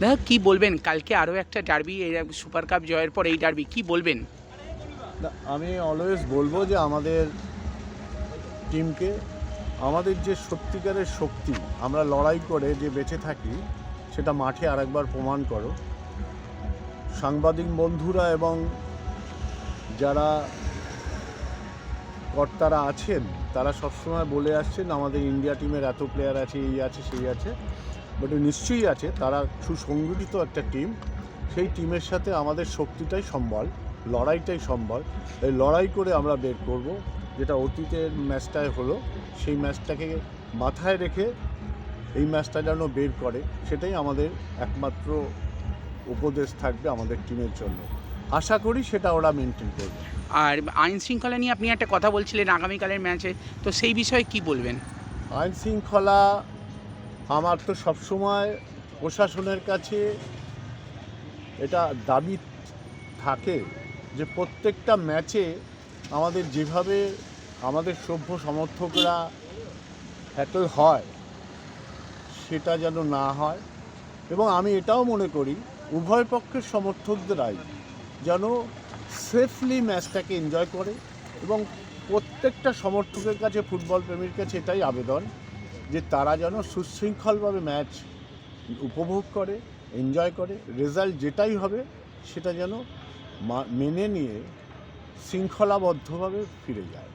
দাদা কি বলবেন, কালকে আরও একটা ডার্বি, সুপার কাপ জয়ের পর এই ডার্বি কি বলবেন? আমি অলওয়েজ বলবো যে আমাদের টিমকে, আমাদের যে সত্যিকারের শক্তি, আমরা লড়াই করে যে বেঁচে থাকি, সেটা মাঠে আরেকবার প্রমাণ করো। সাংবাদিক বন্ধুরা এবং যারা কর্তারা আছেন তারা সবসময় বলে আসছেন আমাদের ইন্ডিয়া টিমের এত প্লেয়ার আছে, এই আছে সেই আছে, বাট নিশ্চয়ই আছে, তারা সুসংগঠিত একটা টিম। সেই টিমের সাথে আমাদের শক্তিটাই সম্বল, লড়াইটাই সম্বল। এই লড়াই করে আমরা বের করব। যেটা অতীতের ম্যাচটায় হলো, সেই ম্যাচটাকে মাথায় রেখে এই ম্যাচটা যেন বের করে, সেটাই আমাদের একমাত্র উপদেশ থাকবে আমাদের টিমের জন্য। আশা করি সেটা ওরা মেনটেন করবে। আর আইন শৃঙ্খলা নিয়ে আপনি একটা কথা বলছিলেন আগামীকালের ম্যাচে, তো সেই বিষয়ে কি বলবেন? আইন শৃঙ্খলা আমার তো সবসময় প্রশাসনের কাছে এটা দাবি থাকে যে প্রত্যেকটা ম্যাচে আমাদের যেভাবে আমাদের সভ্য সমর্থকরা হ্যাটল হয়, সেটা যেন না হয়। এবং আমি এটাও মনে করি উভয় পক্ষের সমর্থকদেরাই যেন সেফলি ম্যাচটাকে এনজয় করে। এবং প্রত্যেকটা সমর্থকের কাছে, ফুটবল প্রেমীর কাছে এটাই আবেদন যে তারা যেন সুশৃঙ্খলভাবে ম্যাচ উপভোগ করে, এনজয় করে। রেজাল্ট যেটাই হবে সেটা যেন মেনে নিয়ে শৃঙ্খলাবদ্ধভাবে ফিরে যায়।